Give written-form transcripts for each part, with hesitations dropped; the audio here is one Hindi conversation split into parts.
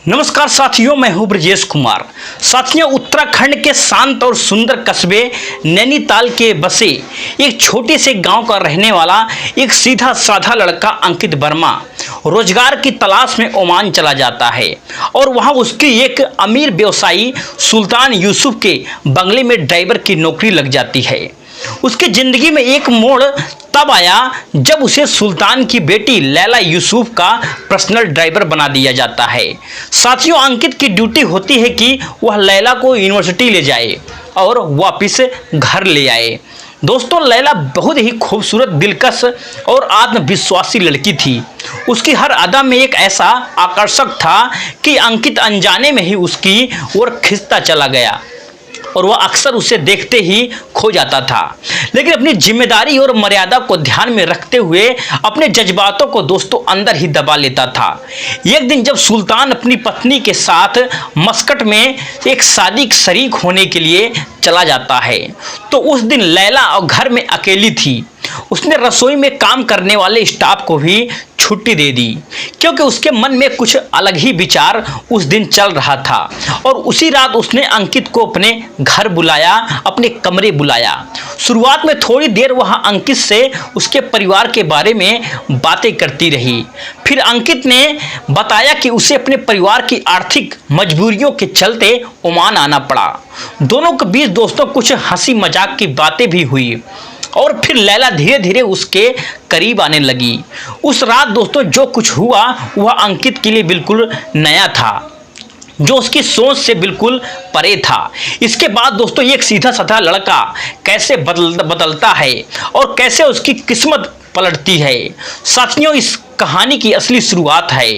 नमस्कार साथियों, मैं हूं ब्रजेश कुमार। साथियों, उत्तराखंड के शांत और सुंदर कस्बे नैनीताल के बसे एक छोटे से गांव का रहने वाला एक सीधा साधा लड़का अंकित वर्मा रोजगार की तलाश में ओमान चला जाता है और वहां उसकी एक अमीर व्यवसायी सुल्तान यूसुफ के बंगले में ड्राइवर की नौकरी लग जाती है। उसकी जिंदगी में एक मोड़ तब आया जब उसे सुल्तान की बेटी लैला यूसुफ का पर्सनल ड्राइवर बना दिया जाता है। साथियों, अंकित की ड्यूटी होती है कि वह लैला को यूनिवर्सिटी ले जाए और वापस घर ले आए। दोस्तों, लैला बहुत ही खूबसूरत, दिलकश और आत्मविश्वासी लड़की थी। उसकी हर अदा में एक ऐसा आकर्षक था कि अंकित अनजाने में ही उसकी ओर खिंचता चला गया और वह अक्सर उसे देखते ही खो जाता था। लेकिन अपनी जिम्मेदारी और मर्यादा को ध्यान में रखते हुए अपने जज्बातों को दोस्तों अंदर ही दबा लेता था। एक दिन जब सुल्तान अपनी पत्नी के साथ मस्कट में एक शादी शरीक होने के लिए चला जाता है तो उस दिन लैला और घर में अकेली थी। उसने रसोई में काम करने वाले स्टाफ को भी छुट्टी दे दी क्योंकि उसके मन में कुछ अलग ही विचार उस दिन चल रहा था। और उसी रात उसने अंकित को अपने घर बुलाया, अपने कमरे बुलाया। शुरुआत में थोड़ी देर वह अंकित से उसके परिवार के बारे में बातें करती रही। फिर अंकित ने बताया कि उसे अपने परिवार की आर्थिक मजबूरियों के चलते ओमान आना पड़ा। दोनों के बीच दोस्तों कुछ हंसी मजाक की बातें भी हुई और फिर लैला धीरे धीरे उसके करीब आने लगी। उस रात दोस्तों जो कुछ हुआ वह अंकित के लिए बिल्कुल नया था, जो उसकी सोच से बिल्कुल परे था। इसके बाद दोस्तों एक सीधा साधा लड़का कैसे बदलता है और कैसे उसकी किस्मत पलटती है। साथियों, इस कहानी की असली शुरुआत है।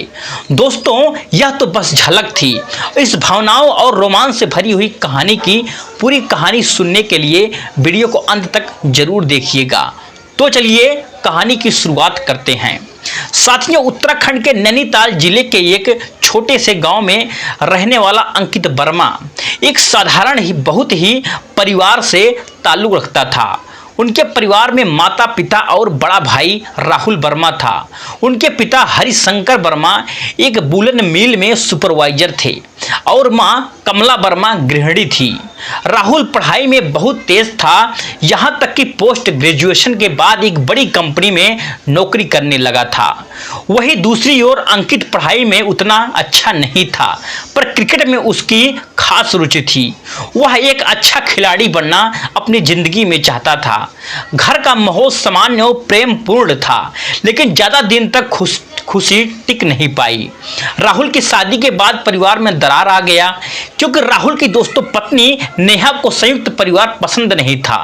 दोस्तों, यह तो बस झलक थी। इस भावनाओं और रोमांच से भरी हुई कहानी की पूरी कहानी सुनने के लिए वीडियो को अंत तक जरूर देखिएगा। तो चलिए कहानी की शुरुआत करते हैं। साथियों, उत्तराखंड के नैनीताल जिले के एक छोटे से गांव में रहने वाला अंकित वर्मा एक साधारण ही बहुत ही परिवार से ताल्लुक रखता था। उनके परिवार में माता पिता और बड़ा भाई राहुल वर्मा था। उनके पिता हरिशंकर वर्मा एक वूलन मिल में सुपरवाइजर थे और मां कमला वर्मा गृहिणी थी। राहुल पढ़ाई में बहुत तेज था, यहाँ तक कि पोस्ट ग्रेजुएशन के बाद एक बड़ी कंपनी में नौकरी करने लगा था। वहीं दूसरी ओर अंकित पढ़ाई में उतना अच्छा नहीं था, पर क्रिकेट में उसकी खास रुचि थी। वह एक अच्छा खिलाड़ी बनना अपनी जिंदगी में चाहता था। घर का माहौल सामान्य और प्रेम पूर्ण था, लेकिन ज्यादा दिन तक खुशी टिक नहीं पाई। राहुल की शादी के बाद परिवार में दरार आ गया क्योंकि राहुल की दोस्तों पत्नी नेहा को संयुक्त परिवार पसंद नहीं था।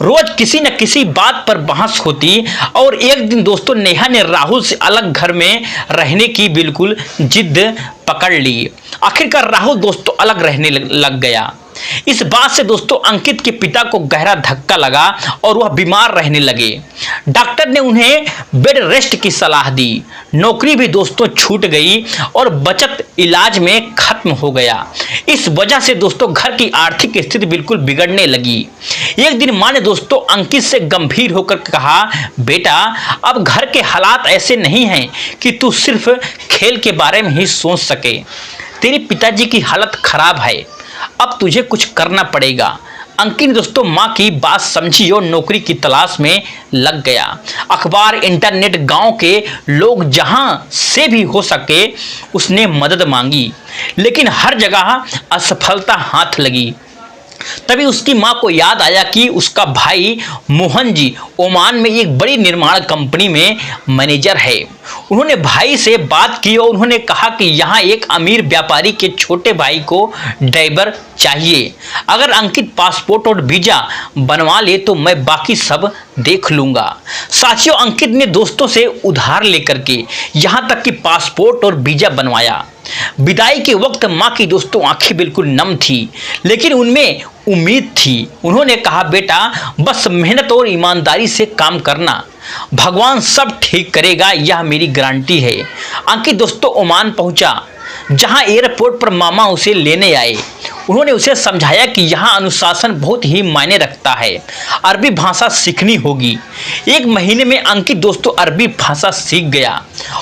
रोज किसी न किसी बात पर बहस होती और एक दिन दोस्तों नेहा ने राहुल से अलग घर में रहने की बिल्कुल जिद पकड़ ली। आखिरकार राहुल दोस्तों अलग रहने लग गया। इस बात से दोस्तों अंकित के पिता को गहरा धक्का लगा और वह बीमार रहने लगे। डॉक्टर ने उन्हें बेड रेस्ट की सलाह दी। नौकरी भी दोस्तों छूट गई और बचत इलाज में खत्म हो गया। इस वजह से दोस्तों घर की आर्थिक स्थिति बिल्कुल बिगड़ने लगी। एक दिन मां ने दोस्तों अंकित से गंभीर होकर कहा, बेटा, अब घर के हालात ऐसे नहीं हैं कि तू सिर्फ खेल के बारे में ही सोच सके। तेरे पिताजी की हालत खराब है, अब तुझे कुछ करना पड़ेगा। अंकित ने दोस्तों मां की बात समझी और नौकरी की तलाश में लग गया। अखबार, इंटरनेट, गांव के लोग जहां से भी हो सके उसने मदद मांगी, लेकिन हर जगह असफलता हाथ लगी। तभी उसकी मां को याद आया कि उसका भाई मोहन जी ओमान में एक बड़ी निर्माण कंपनी में मैनेजर है। उन्होंने भाई से बात की और उन्होंने कहा कि यहाँ एक अमीर व्यापारी के छोटे भाई को ड्राइवर चाहिए। अगर अंकित पासपोर्ट और वीजा बनवा ले तो मैं बाकी सब देख लूंगा। साथियों, अंकित ने दोस्तों से उधार लेकर के यहाँ तक कि पासपोर्ट और वीजा बनवाया। विदाई के वक्त मां की दोस्तों आंखें बिल्कुल नम थी, लेकिन उनमें उम्मीद थी। उन्होंने कहा, बेटा, बस मेहनत और ईमानदारी से काम करना, भगवान सब ठीक करेगा, यह मेरी गारंटी है। अंकित दोस्तों ओमान पहुंचा। जहां एयरपोर्ट पर मामा उसे लेने आए। उन्होंने उसे समझाया कि यहाँ अनुशासन बहुत ही मायने रखता है, अरबी भाषा सीखनी होगी। 1 महीने में अंकित दोस्तों अरबी भाषा सीख गया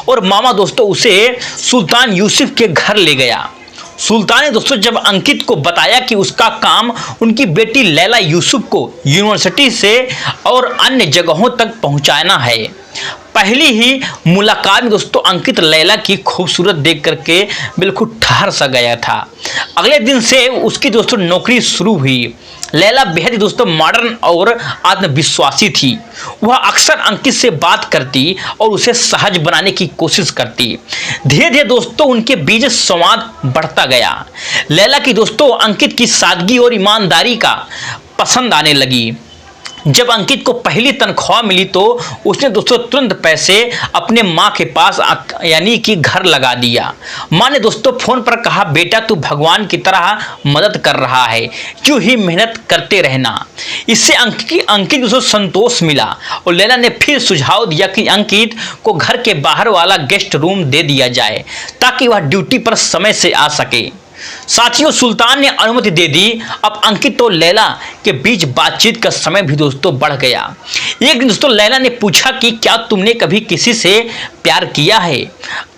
और मामा दोस्तों उसे सुल्तान यूसुफ के घर ले गया। सुल्तान ने दोस्तों जब अंकित को बताया कि उसका काम उनकी बेटी लैला यूसुफ को यूनिवर्सिटी से और अन्य जगहों तक पहुंचाना है। पहली ही मुलाकात में दोस्तों अंकित लैला की खूबसूरत देख करके बिल्कुल ठहर सा गया था। अगले दिन से उसकी दोस्तों नौकरी शुरू हुई। लैला बेहद दोस्तों मॉडर्न और आत्मविश्वासी थी। वह अक्सर अंकित से बात करती और उसे सहज बनाने की कोशिश करती। धीरे धीरे दोस्तों उनके बीच संवाद बढ़ता गया। लैला की दोस्तों अंकित की सादगी और ईमानदारी का पसंद आने लगी। जब अंकित को पहली तनख्वाह मिली तो उसने दोस्तों तुरंत पैसे अपने माँ के पास यानी कि घर लगा दिया। माँ ने दोस्तों फोन पर कहा, बेटा तू भगवान की तरह मदद कर रहा है, यूं ही मेहनत करते रहना। इससे अंकित दोस्तों संतोष मिला और लैला ने फिर सुझाव दिया कि अंकित को घर के बाहर वाला गेस्ट रूम दे दिया जाए ताकि वह ड्यूटी पर समय से आ सके। साथियों सुल्तान ने अनुमति दे दी। अब अंकित और लैला के बीच बातचीत का समय भी दोस्तों बढ़ गया। एक दिन दोस्तों लैला ने पूछा कि क्या तुमने कभी किसी से प्यार किया है?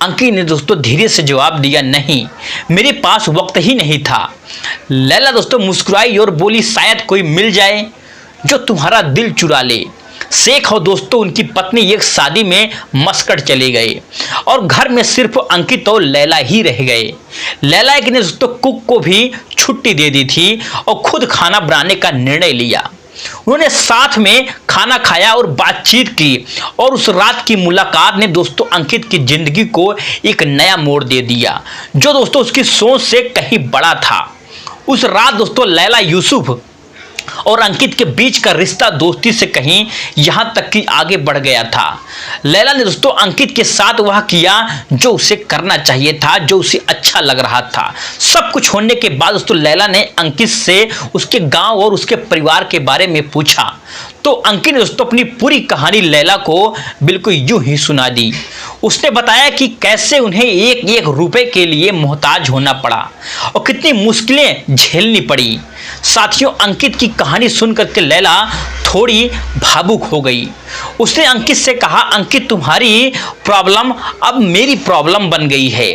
अंकित ने दोस्तों धीरे से जवाब दिया, नहीं, मेरे पास वक्त ही नहीं था। लैला दोस्तों मुस्कुराई और बोली, शायद कोई मिल जाए जो तुम्हारा दिल चुरा ले। शेख और दोस्तों उनकी पत्नी एक शादी में मस्कट चले गए और घर में सिर्फ अंकित और लैला ही रह गए। लैला ने दोस्तों कुक को भी छुट्टी दे दी थी और खुद खाना बनाने का निर्णय लिया। उन्होंने साथ में खाना खाया और बातचीत की और उस रात की मुलाकात ने दोस्तों अंकित की जिंदगी को एक नया मोड़ दे दिया जो दोस्तों उसकी सोच से कहीं बड़ा था। उस रात दोस्तों लैला यूसुफ और अंकित के बीच का रिश्ता दोस्ती से कहीं यहां तक कि आगे बढ़ गया था। लैला ने दोस्तों अंकित के साथ वह किया जो उसे करना चाहिए था, जो उसे अच्छा लग रहा था। सब कुछ होने के बाद दोस्तों लैला ने अंकित से उसके गांव और उसके परिवार के बारे में पूछा तो अंकित ने दोस्तों अपनी पूरी कहानी लैला को बिल्कुल यूं ही सुना दी। उसने बताया कि कैसे उन्हें एक एक रुपए के लिए मोहताज होना पड़ा और कितनी मुश्किलें झेलनी पड़ी। साथियों अंकित की कहानी सुनकर के लैला थोड़ी भावुक हो गई। उसने अंकित से कहा, अंकित तुम्हारी प्रॉब्लम अब मेरी प्रॉब्लम बन गई है।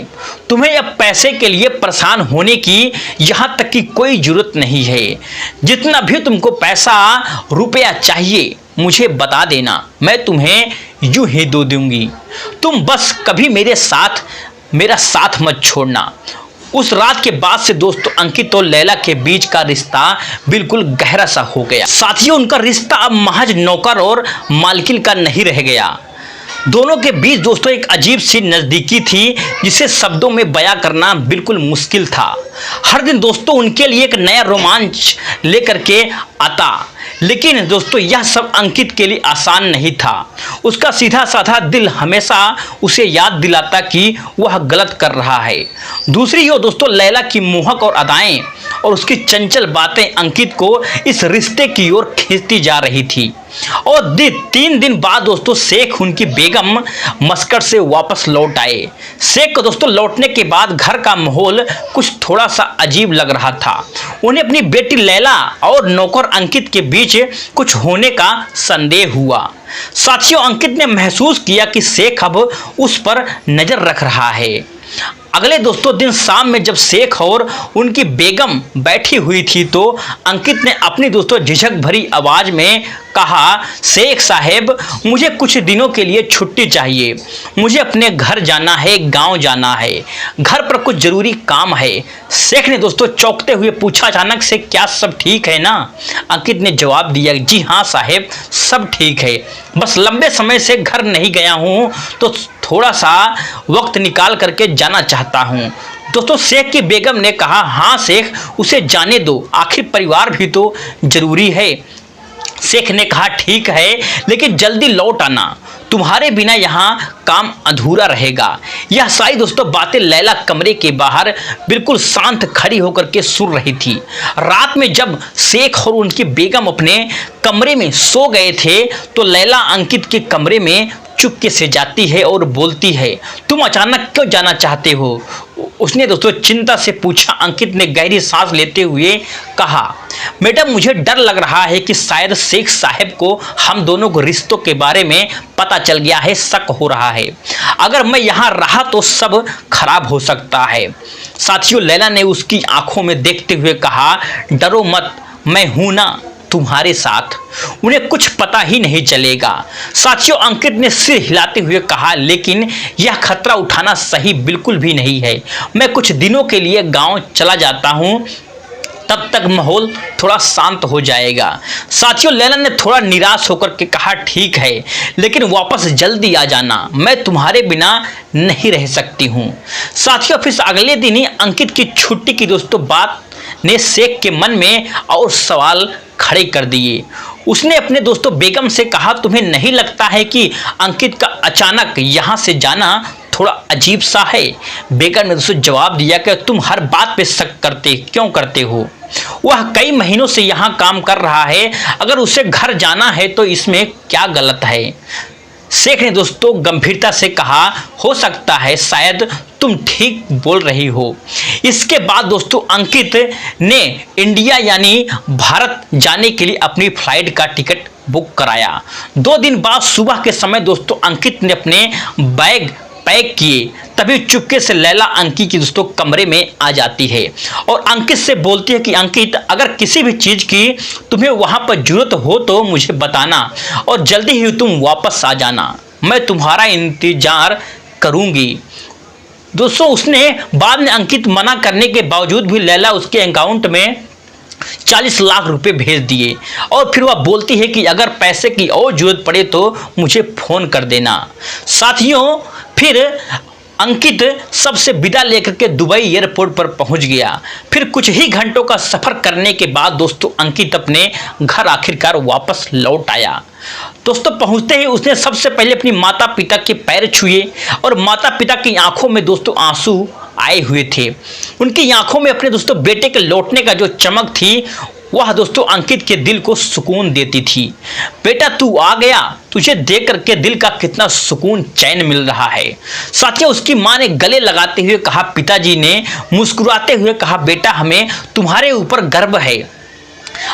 तुम्हें अब पैसे के लिए परेशान होने की यहाँ तक की कोई जरूरत नहीं है। जितना भी तुमको पैसा रुपया चाहिए मुझे बता देना, मैं तुम्हें यूं ही दे दूंगी। तुम बस कभी मेरा साथ मत छोड़ना। उस रात के बाद से दोस्तों अंकित और लैला के बीच का रिश्ता बिल्कुल गहरा सा हो गया। साथियों उनका रिश्ता अब महज नौकर और मालकिन का नहीं रह गया। दोनों के बीच दोस्तों एक अजीब सी नज़दीकी थी जिसे शब्दों में बयां करना बिल्कुल मुश्किल था। हर दिन दोस्तों उनके लिए एक नया रोमांच लेकर के आता, लेकिन दोस्तों यह सब अंकित के लिए आसान नहीं था। उसका सीधा साधा दिल हमेशा उसे याद दिलाता कि वह गलत कर रहा है। दूसरी ओर दोस्तों लैला की मोहक और अदाएं और उसकी चंचल बातें अंकित को इस रिश्ते की ओर खींचती जा रही थी। और 3 दिन बाद दोस्तों शेख उनकी बेगम मस्कट से वापस लौट आए। शेख को दोस्तों लौटने के बाद घर का माहौल कुछ थोड़ा सा अजीब लग रहा था। उन्हें अपनी बेटी लैला और नौकर अंकित के बीच कुछ होने का संदेह हुआ। साथियों अंकित ने महसूस किया कि शेख अब उस पर नजर रख रहा है। अगले दोस्तों दिन शाम में जब शेख और उनकी बेगम बैठी हुई थी तो अंकित ने अपनी दोस्तों झिझक भरी आवाज में कहा, शेख साहेब मुझे कुछ दिनों के लिए छुट्टी चाहिए। मुझे अपने घर जाना है, गांव जाना है, घर पर कुछ जरूरी काम है। शेख ने दोस्तों चौंकते हुए पूछा, अचानक से क्या सब ठीक है ना? अंकित ने जवाब दिया, जी हाँ साहेब सब ठीक है, बस लंबे समय से घर नहीं गया हूँ तो थोड़ा सा वक्त निकाल करके जाना चाहता हूँ। दोस्तों शेख की बेगम ने कहा, हाँ शेख उसे जाने दो, आखिर परिवार भी तो जरूरी है। शेख ने कहा, ठीक है लेकिन जल्दी लौट आना, तुम्हारे बिना यहाँ काम अधूरा रहेगा। यह सारी दोस्तों बातें लैला कमरे के बाहर बिल्कुल शांत खड़ी होकर के सुन रही थी। रात में जब शेख और उनकी बेगम अपने कमरे में सो गए थे तो लैला अंकित के कमरे में चुपके से जाती है और बोलती है, तुम अचानक क्यों जाना चाहते हो? उसने दोस्तों चिंता से पूछा। अंकित ने गहरी सांस लेते हुए कहा, मैडम मुझे डर लग रहा है कि शायद शेख साहब को हम दोनों को रिश्तों के बारे में पता चल गया है, शक हो रहा है। अगर मैं यहाँ रहा तो सब खराब हो सकता है। साथियों, लैला ने उसकी आंखों में देखते हुए कहा, डरो मत, मैं हूं ना तुम्हारे साथ, उन्हें कुछ पता ही नहीं चलेगा। साथियों, अंकित ने सिर हिलाते हुए कहा, लेकिन यह खतरा उठाना सही बिल्कुल भी नहीं है। मैं कुछ दिनों के लिए गांव चला जाता हूं, तब तक माहौल थोड़ा शांत हो जाएगा। साथियों, लैला ने थोड़ा निराश होकर के कहा, ठीक है, लेकिन वापस जल्दी आ जाना, मैं तुम्हारे बिना नहीं रह सकती हूँ। साथियों, फिर अगले दिन ही अंकित की छुट्टी की दोस्तों बात ने शेख के मन में और सवाल खड़े कर दिए। उसने अपने दोस्तों बेगम से कहा, तुम्हें नहीं लगता है कि अंकित का अचानक यहाँ से जाना थोड़ा अजीब सा है? बेगम ने दोस्तों जवाब दिया कि तुम हर बात पे शक क्यों करते हो? वह कई महीनों से यहाँ काम कर रहा है, अगर उसे घर जाना है तो इसमें क्या गलत है? शेख ने दोस्तों गंभीरता से कहा, हो सकता है शायद तुम ठीक बोल रही हो। इसके बाद दोस्तों अंकित ने इंडिया यानी भारत जाने के लिए अपनी फ्लाइट का टिकट बुक कराया। 2 दिन बाद सुबह के समय दोस्तों अंकित ने अपने बैग पैक किए, तभी चुपके से लैला अंकित की दोस्तों कमरे में आ जाती है और अंकित से बोलती है कि अंकित, अगर किसी भी चीज़ की तुम्हें वहाँ पर जरूरत हो तो मुझे बताना और जल्दी ही तुम वापस आ जाना, मैं तुम्हारा इंतजार करूँगी। दोस्तों, उसने बाद में अंकित मना करने के बावजूद भी लैला उसके अकाउंट में 40 लाख रुपए भेज दिए और फिर वह बोलती है कि अगर पैसे की और जरूरत पड़े तो मुझे फ़ोन कर देना। साथियों, फिर अंकित सबसे विदा लेकर के दुबई एयरपोर्ट पर पहुंच गया। फिर कुछ ही घंटों का सफर करने के बाद दोस्तों अंकित अपने घर आखिरकार वापस लौट आया। दोस्तों, पहुंचते ही उसने सबसे पहले अपनी माता पिता के पैर छुए और माता पिता की आंखों में दोस्तों आंसू आए हुए थे। उनकी आंखों में अपने दोस्तों बेटे के लौटने का जो चमक थी वह दोस्तों अंकित के दिल को सुकून देती थी। बेटा तू आ गया, तुझे देख करके दिल का कितना सुकून चैन मिल रहा है। साथियों, उसकी मां ने गले लगाते हुए कहा। पिताजी ने मुस्कुराते हुए कहा, बेटा हमें तुम्हारे ऊपर गर्व है।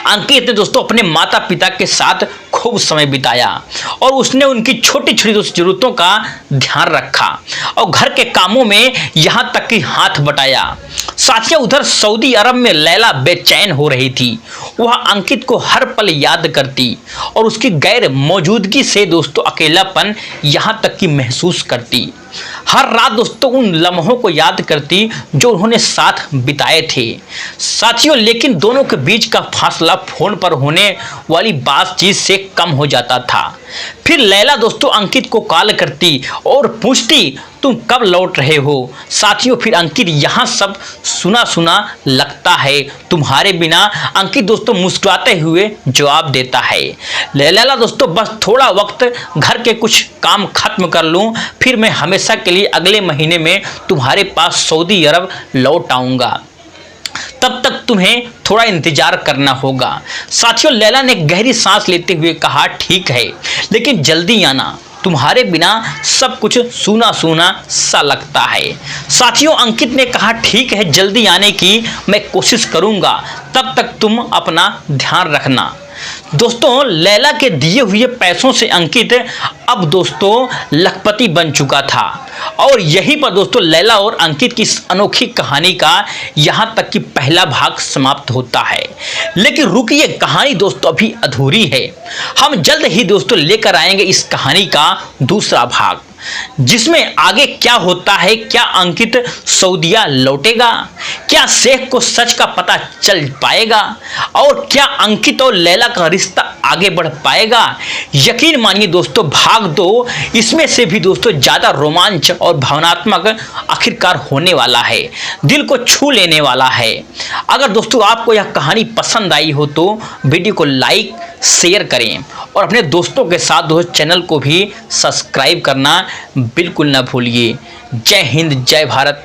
अंकित ने दोस्तों अपने माता पिता के साथ खूब समय बिताया और उसने उनकी छोटी छोटी जरूरतों का ध्यान रखा और घर के कामों में यहाँ तक कि हाथ बटाया। साथियों, उधर सऊदी अरब में लैला बेचैन हो रही थी। वह अंकित को हर पल याद करती और उसकी गैर मौजूदगी से दोस्तों अकेलापन यहाँ तक कि महसूस करती। हर रात दोस्तों उन लम्हों को याद करती जो उन्होंने साथ बिताए थे। साथियों, लेकिन दोनों के बीच का फासला फोन पर होने वाली बातचीत से कम हो जाता था। फिर लैला दोस्तों अंकित को कॉल करती और पूछती, तुम कब लौट रहे हो? साथियों, फिर अंकित यहाँ सब सुना सुना लगता है तुम्हारे बिना। अंकित दोस्तों मुस्कुराते हुए जवाब देता है, लैला दोस्तों बस थोड़ा वक्त, घर के कुछ काम खत्म कर लूँ, फिर मैं हमेशा के लिए अगले महीने में तुम्हारे पास सऊदी अरब लौट आऊँगा, तब तक तुम्हें थोड़ा इंतजार करना होगा। साथियों, लैला ने गहरी सांस लेते हुए कहा, ठीक है, लेकिन जल्दी आना, तुम्हारे बिना सब कुछ सूना सूना सा लगता है। साथियों, अंकित ने कहा, ठीक है, जल्दी आने की मैं कोशिश करूंगा, तब तक तुम अपना ध्यान रखना। दोस्तों, लैला के दिए हुए पैसों से अंकित अब दोस्तों लखपति बन चुका था और यहीं पर दोस्तों लैला और अंकित की इस अनोखी कहानी का यहाँ तक कि पहला भाग समाप्त होता है। लेकिन रुकिए, कहानी दोस्तों अभी अधूरी है। हम जल्द ही दोस्तों लेकर आएंगे इस कहानी का दूसरा भाग, जिसमें आगे क्या होता है। क्या अंकित सऊदिया लौटेगा? क्या शेख को सच का पता चल पाएगा? और क्या अंकित और लैला का रिश्ता आगे बढ़ पाएगा? यकीन मानिए दोस्तों, भाग 2 इसमें से भी दोस्तों ज़्यादा रोमांच और भावनात्मक आखिरकार होने वाला है, दिल को छू लेने वाला है। अगर दोस्तों आपको यह कहानी पसंद आई हो तो वीडियो को लाइक शेयर करें और अपने दोस्तों के साथ दोस्तों चैनल को भी सब्सक्राइब करना बिल्कुल ना भूलिए। जय हिंद, जय भारत।